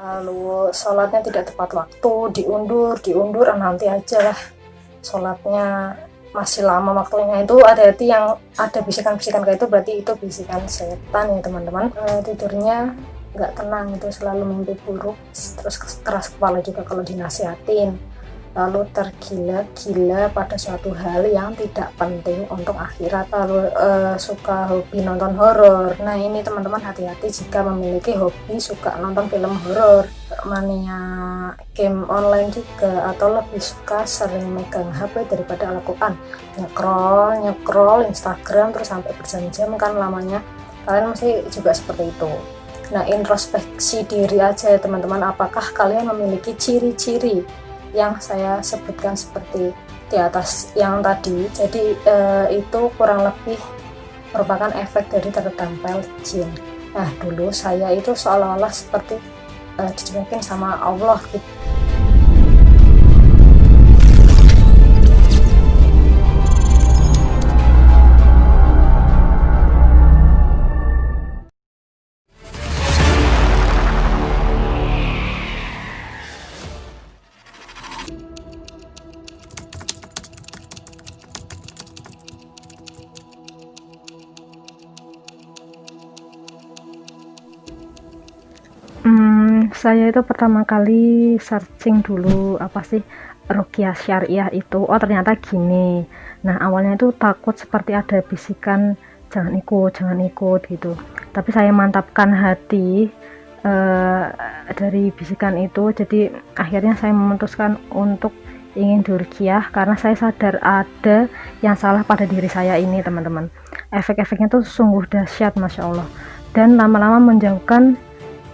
lalu sholatnya tidak tepat waktu, diundur, nanti aja lah sholatnya, masih lama waktunya. Itu hati-hati, yang ada bisikan-bisikan kayak itu berarti itu bisikan setan ya teman-teman. Tidurnya nggak tenang, itu selalu mimpi buruk, terus keras kepala juga kalau dinasihatin, lalu tergila-gila pada suatu hal yang tidak penting untuk akhirat, lalu suka hobi nonton horor. Nah ini teman-teman hati-hati jika memiliki hobi suka nonton film horor, mania game online juga, atau lebih suka sering megang HP daripada Al-Quran, nyekrol Instagram terus sampai berjam-jam kan lamanya. Kalian mesti juga seperti itu. Nah introspeksi diri aja ya teman-teman, apakah kalian memiliki ciri-ciri yang saya sebutkan seperti di atas yang tadi. Jadi itu kurang lebih merupakan efek dari tertempel jin. Nah dulu saya itu seolah-olah seperti dicuekin sama Allah gitu. Saya itu pertama kali searching dulu apa sih ruqyah syariah itu. Oh ternyata gini. Nah awalnya itu takut seperti ada bisikan jangan ikut gitu. Tapi saya mantapkan hati dari bisikan itu. Jadi akhirnya saya memutuskan untuk ingin diruqyah karena saya sadar ada yang salah pada diri saya ini teman-teman. Efek-efeknya tuh sungguh dahsyat, masya Allah, dan lama-lama menjauhkan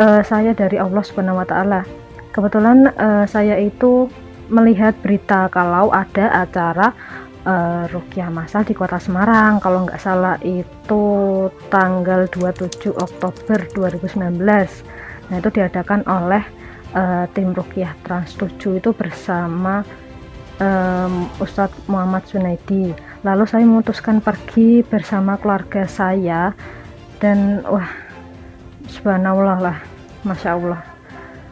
saya dari Allah Subhanahu wa Ta'ala. Kebetulan saya itu melihat berita kalau ada acara ruqyah massal di Kota Semarang, kalau nggak salah itu tanggal 27 Oktober 2019. Nah itu diadakan oleh tim ruqyah Trans 7 itu bersama Ustadz Muhammad Sunaidi. Lalu saya memutuskan pergi bersama keluarga saya, dan wah subhanallah lah, masya Allah,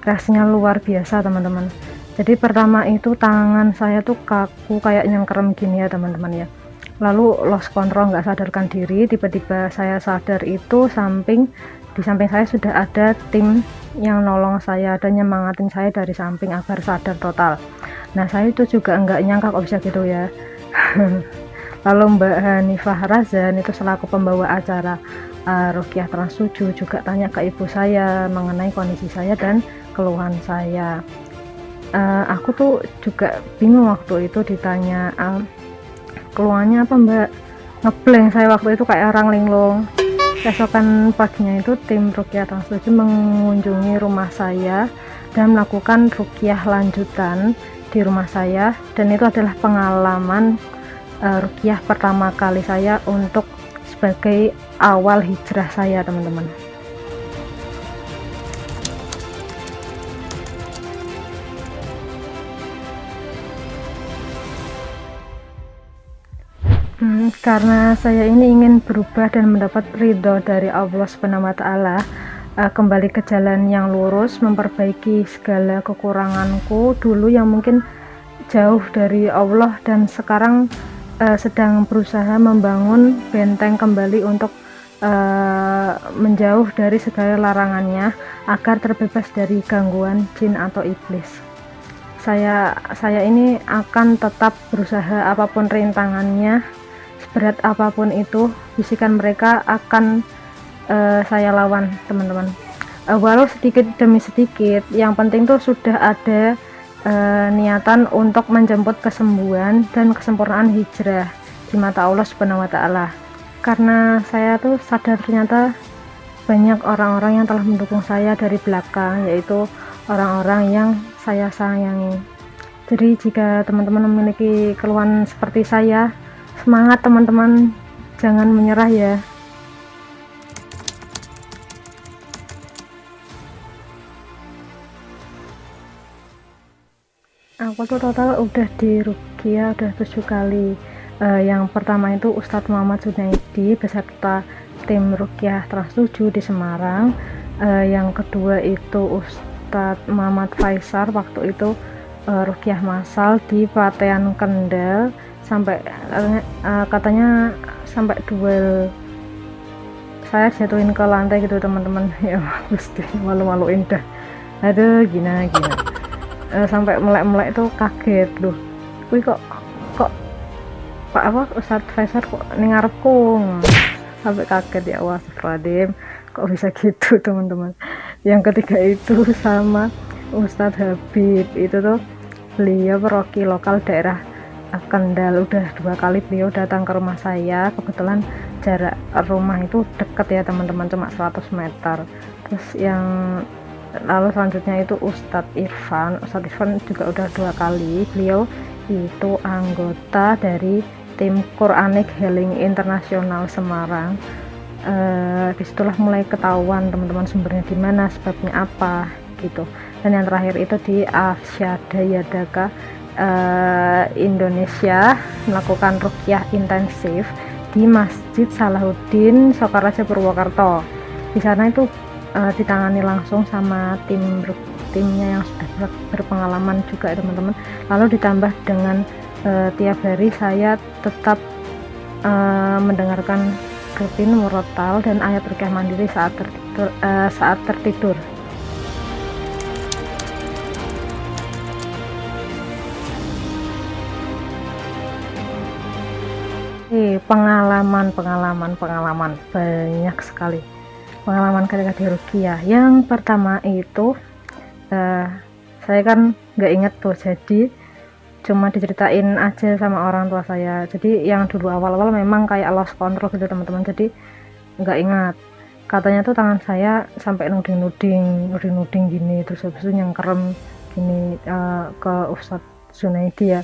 reaksinya luar biasa teman-teman. Jadi pertama itu tangan saya tuh kaku kayak nyengkerem gini ya teman-teman ya, lalu lost control, nggak sadarkan diri. Tiba-tiba saya sadar itu di samping saya sudah ada tim yang nolong saya dan nyemangatin saya dari samping agar sadar total. Nah saya itu juga nggak nyangka kok bisa gitu ya. Lalu Mbak Hanifah Razan itu selaku pembawa acara ruqyah Trans 7 juga tanya ke ibu saya mengenai kondisi saya dan keluhan saya. Aku tuh juga bingung waktu itu ditanya keluhannya apa Mbak, ngeblank saya waktu itu kayak orang linglung. Keesokan paginya itu tim ruqyah Trans 7 mengunjungi rumah saya dan melakukan ruqyah lanjutan di rumah saya, dan itu adalah pengalaman ruqyah pertama kali saya untuk sebagai awal hijrah saya teman-teman. Karena saya ini ingin berubah dan mendapat ridho dari Allah Subhanahu wa Ta'ala, kembali ke jalan yang lurus, memperbaiki segala kekuranganku dulu yang mungkin jauh dari Allah, dan sekarang sedang berusaha membangun benteng kembali untuk menjauh dari segala larangannya agar terbebas dari gangguan jin atau iblis. Saya ini akan tetap berusaha apapun rintangannya, seberat apapun itu bisikan mereka akan saya lawan teman-teman. Walau sedikit demi sedikit, yang penting tuh sudah ada niatan untuk menjemput kesembuhan dan kesempurnaan hijrah di mata Allah Subhanahu wa Ta'ala. Karena saya tuh sadar ternyata banyak orang-orang yang telah mendukung saya dari belakang, yaitu orang-orang yang saya sayangi. Jadi jika teman-teman memiliki keluhan seperti saya, semangat teman-teman, jangan menyerah ya. Aku tuh total udah di ruqyah udah 7 kali. Yang pertama itu Ustadz Muhammad Sunaidi beserta tim ruqyah Trans 7 di Semarang. Yang kedua itu Ustadz Muhammad Faisal waktu itu ruqyah massal di Patean Kendal, sampai katanya sampai duel, saya jatuhin ke lantai gitu teman-teman. Ya Gusti, malu-maluin dah, aduh gina sampai melek-melek itu kaget loh, wih kok Pak Ustadz Faisal kok ning ngarepku, sampai kaget. Ya Allah, astagfirullahaladzim, kok bisa gitu teman-teman. Yang ketiga itu sama Ustadz Habib, itu tuh beliau peroki lokal daerah Kendal. Udah 2 kali beliau datang ke rumah saya, kebetulan jarak rumah itu deket ya teman-teman, cuma 100 meter. Terus yang lalu selanjutnya itu Ustadz Irfan juga udah 2 kali. Beliau itu anggota dari tim Quranic Healing Internasional Semarang. Disitulah mulai ketahuan teman-teman sumbernya di mana, sebabnya apa gitu. Dan yang terakhir itu di Arsyada Yadaka Indonesia melakukan ruqyah intensif di Masjid Salahuddin Sokaraja Purwokerto. Di sana itu ditangani langsung sama timnya yang sudah berpengalaman juga ya teman-teman. Lalu ditambah dengan tiap hari saya tetap mendengarkan rutin murotal dan ayat ruqyah mandiri saat tertidur. Pengalaman banyak sekali pengalaman ketika di ruqyah. Yang pertama itu saya kan nggak inget tuh, jadi cuma diceritain aja sama orang tua saya. Jadi yang dulu awal-awal memang kayak lost control gitu teman-teman, jadi nggak ingat. Katanya tuh tangan saya sampai nuding gini, terus habis itu nyengkerem gini ke Ustadz Junaidi ya.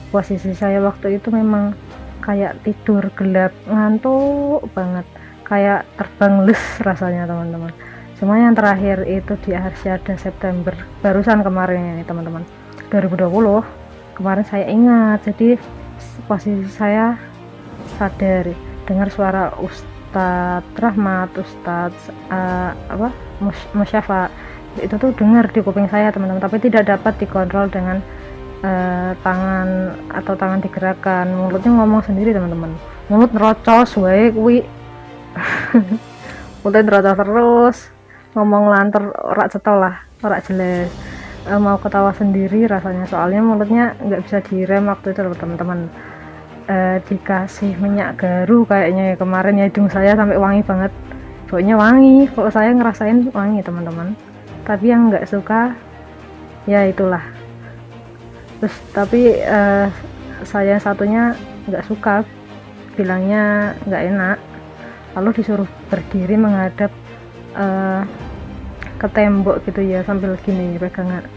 Posisi saya waktu itu memang kayak tidur gelap, ngantuk banget, kayak terbang les rasanya teman-teman. Cuma yang terakhir itu di Arsyada September barusan kemarin ini teman-teman, 2020 kemarin saya ingat. Jadi posisi saya sadar dengar suara Ustadz Rahmat, Ustadz Musyafa, itu tuh dengar di kuping saya teman-teman, tapi tidak dapat dikontrol dengan tangan digerakkan. Mulutnya ngomong sendiri teman-teman, mulut nerocos wae kuwi. Mulutnya nerocos terus, ngomong lantar ora cetol lah, ora jelas. Mau ketawa sendiri rasanya, soalnya mulutnya nggak bisa direm waktu itu teman-teman. Dikasih minyak garu kayaknya ya kemarin ya, hidung saya sampai wangi banget, baunya wangi, kok saya ngerasain wangi teman-teman. Tapi yang nggak suka ya itulah. Terus tapi saya satunya nggak suka, bilangnya nggak enak. Lalu disuruh berdiri menghadap ke tembok gitu ya, sambil gini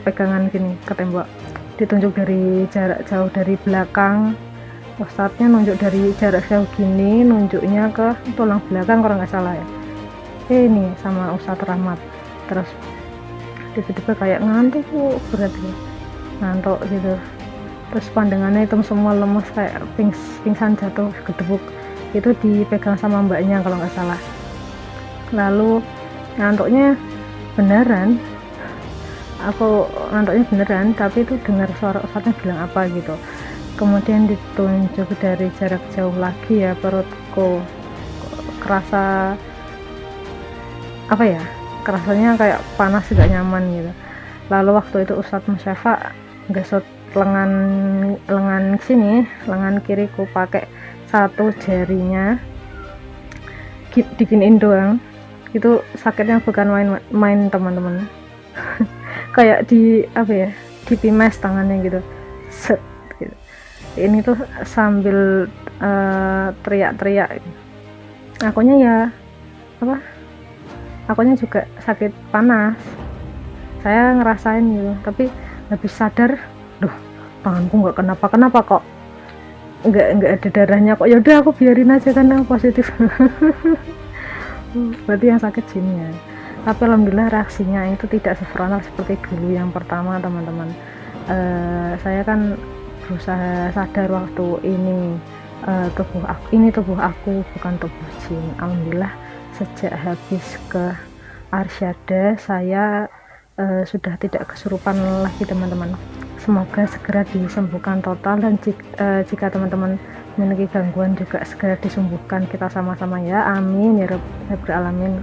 pegangan gini ke tembok, ditunjuk dari jarak jauh dari belakang. Ustadznya nunjuk dari jarak jauh gini, nunjuknya ke tulang belakang kalau nggak salah ya. Ini sama Ustadz Rahmat. Terus tiba-tiba kayak ngantuk berat gitu, ngantuk gitu. Terus pandangannya hitam semua, lemes kayak pingsan jatuh gedebuk. Itu dipegang sama mbaknya kalau nggak salah. Lalu ngantuknya beneran, tapi itu dengar suara Ustadznya bilang apa gitu. Kemudian ditunjuk dari jarak jauh lagi ya, perutku kerasa apa ya, kerasanya kayak panas, gak nyaman gitu. Lalu waktu itu Ustadz Musyafa gesot lengan sini, lengan kiriku pakai satu jarinya, diginiin doang. Itu sakitnya bukan main teman-teman. Kayak dipimes tangannya gitu, set gitu. Ini tuh sambil teriak-teriak. Akunya juga sakit panas, saya ngerasain gitu, tapi habis sadar, duh tanganku nggak kenapa-kenapa kok, nggak ada darahnya kok. Yaudah aku biarin aja karena positif. Berarti yang sakit sini ya. Tapi alhamdulillah reaksinya itu tidak sefrontal seperti dulu yang pertama teman-teman. Saya kan berusaha sadar waktu ini, tubuh aku bukan tubuh jin. Alhamdulillah sejak habis ke Arsyada saya sudah tidak kesurupan lagi teman-teman. Semoga segera disembuhkan total, dan jika teman-teman memiliki gangguan juga segera disembuhkan, kita sama-sama ya, amin ya rabbal alamin.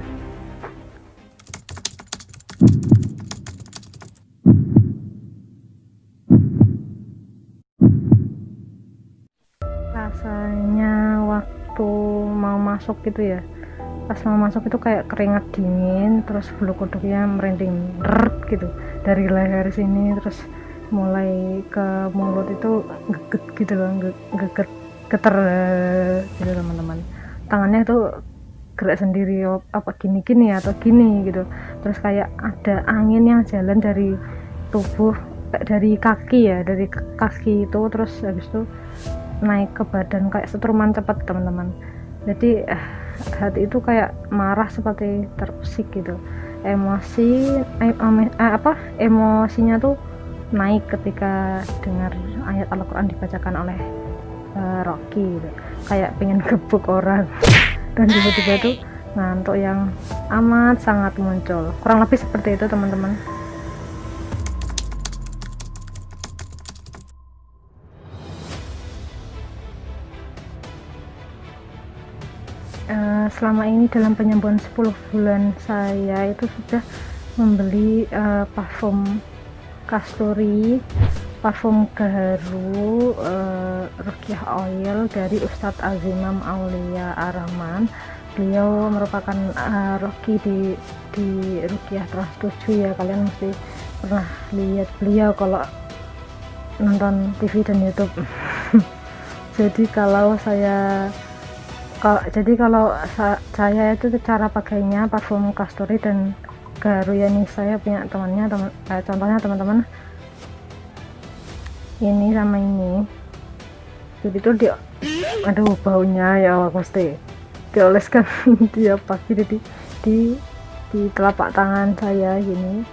Rasanya waktu mau masuk gitu ya, pas mau masuk itu kayak keringat dingin, terus bulu kuduknya merinding gitu dari leher sini, terus mulai ke mulut itu geget gitu loh, geget geter gitu teman-teman. Tangannya itu gerak sendiri, apa gini atau gini gitu, terus kayak ada angin yang jalan dari tubuh, dari kaki ya, dari kaki itu, terus habis itu naik ke badan kayak setruman cepat teman-teman. Jadi hati itu kayak marah, seperti terusik gitu, emosinya tuh naik ketika dengar ayat Al-Quran dibacakan oleh Rocky gitu. Kayak pengen gebuk orang dan tiba-tiba tuh ngantuk yang amat sangat muncul, kurang lebih seperti itu teman-teman. Selama ini dalam penyembuhan 10 bulan saya itu sudah membeli parfum Kasturi, parfum Gaharu, Ruqyah Oil dari Ustadz Azimam Aulia Ar-Rahman. Beliau merupakan Rocky di Ruqyah Trans 7 ya, kalian mesti pernah lihat beliau kalau nonton TV dan YouTube. Jadi kalau saya itu cara pakainya parfum Kasturi dan Gaharu ya, nih saya punya temannya, contohnya teman-teman, ini sama ini. Jadi itu aduh baunya ya pasti dioleskan tiap pagi di telapak tangan saya gini,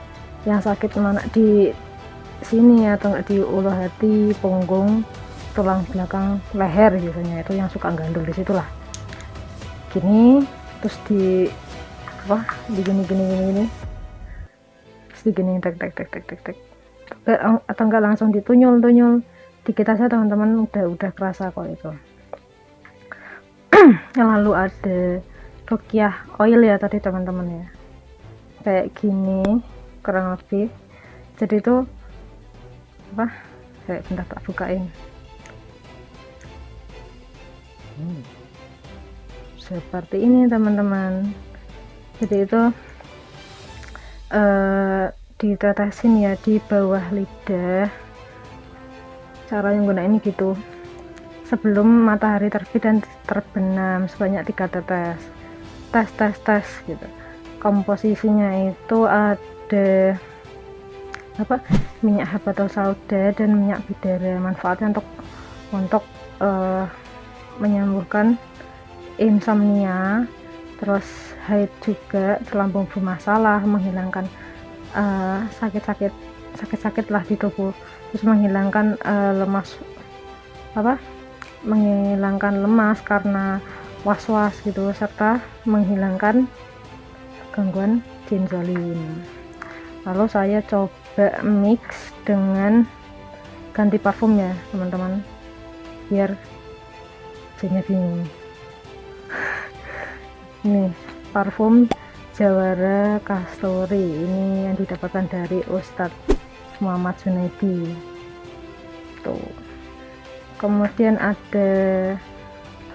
yang sakit mana di sini atau enggak di ulu hati, punggung, tulang belakang, leher biasanya itu yang suka gandul di situlah. Gini terus di gini terus di gini tek atau enggak langsung ditunyul dikit aja teman-teman, udah kerasa kok itu. Lalu ada Ruqyah Oil ya tadi teman-teman ya, kayak gini kurang lebih. Jadi itu kayak bentar tak bukain. Seperti ini teman-teman. Jadi itu ditetesin ya di bawah lidah, cara yang guna ini gitu, sebelum matahari terbit dan terbenam sebanyak 3 tes gitu. Komposisinya itu ada minyak habatul sauda dan minyak bidara. Manfaatnya untuk menyembuhkan insomnia, terus haid juga, lambung bermasalah, menghilangkan sakit-sakit lah di tubuh, terus menghilangkan menghilangkan lemas karena was-was gitu, serta menghilangkan gangguan jin zalim. Lalu saya coba mix dengan ganti parfum ya teman-teman, biar jinnya bingung. Ini parfum Jawara Kasturi, ini yang didapatkan dari Ustadz Muhammad Junaidi tuh. Kemudian ada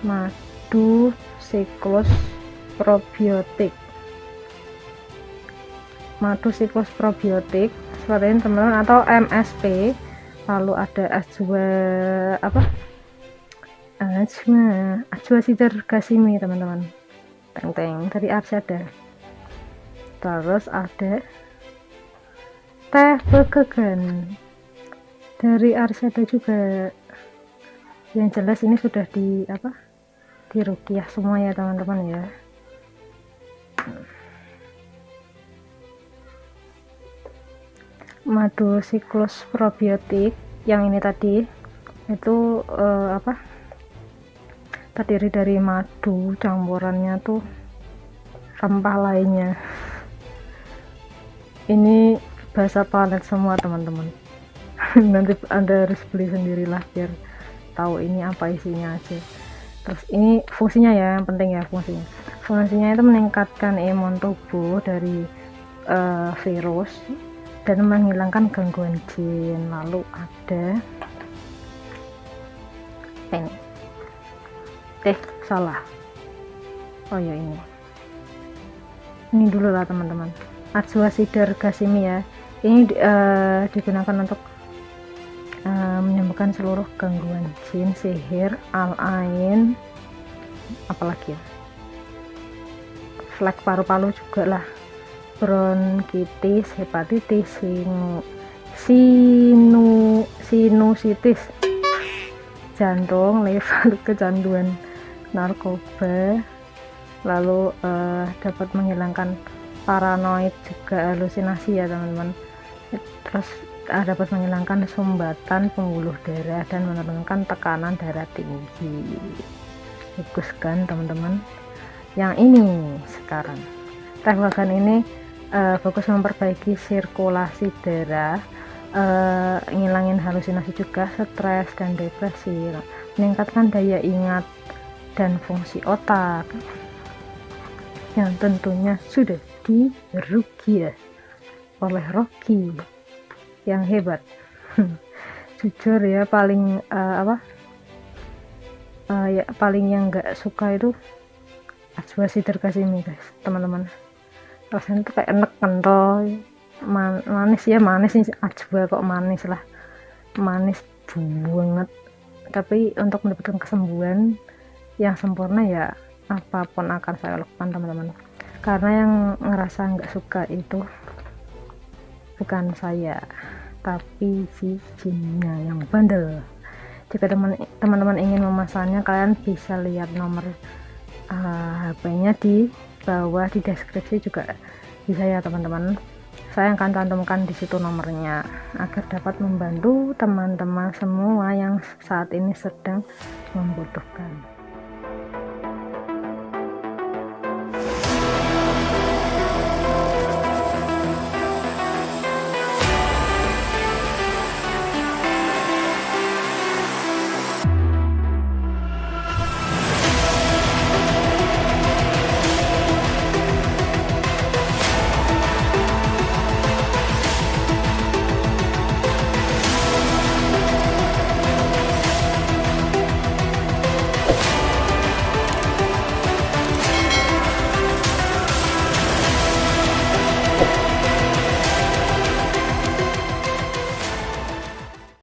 madu siklus probiotik seperti ini teman-teman, atau MSP. Lalu ada ajwa sider gasimi teman-teman, teng dari Arsyada. Terus ada teh begegan dari Arsyada juga. Yang jelas ini sudah di ruqyah semua ya teman-teman ya. Madu siklus probiotik yang ini tadi itu terdiri dari madu, campurannya tuh rempah lainnya. Ini basah palet semua teman-teman. Nanti Anda harus beli sendirilah biar tahu ini apa isinya aja. Terus ini fungsinya ya, yang penting ya fungsinya itu meningkatkan imun tubuh dari virus dan menghilangkan gangguan jin. Lalu ada ini salah, oh ya ini dulu lah teman-teman, Ajwa Sidar Gasimi ya. Ini digunakan untuk menyembuhkan seluruh gangguan jin, sihir, al-ain, apalagi ya, flek paru-paru juga lah, bronkitis, hepatitis, sinusitis, jantung, liver, kecanduan narkoba. Lalu dapat menghilangkan paranoid juga, halusinasi ya teman-teman. Terus dapat menghilangkan sumbatan pembuluh darah dan menurunkan tekanan darah tinggi. Bagus kan teman-teman. Yang ini sekarang teh bagan ini bagus memperbaiki sirkulasi darah, ngilangin halusinasi juga, stres dan depresi, meningkatkan daya ingat dan fungsi otak, yang tentunya sudah diruqyah oleh Rocky yang hebat. Jujur ya, paling paling yang nggak suka itu Ajwa Sidar Gasimi guys, teman-teman. Rasanya tuh kayak enek kental, manis ya, manis nih Ajwa, kok manis lah, manis banget. Tapi untuk mendapatkan kesembuhan yang sempurna ya apapun akan saya lakukan teman-teman, karena yang ngerasa nggak suka itu bukan saya tapi si jinnya yang bandel. Jika teman-teman ingin memesannya, kalian bisa lihat nomor HP-nya di bawah di deskripsi juga bisa ya teman-teman. Saya akan cantumkan di situ nomornya agar dapat membantu teman-teman semua yang saat ini sedang membutuhkan.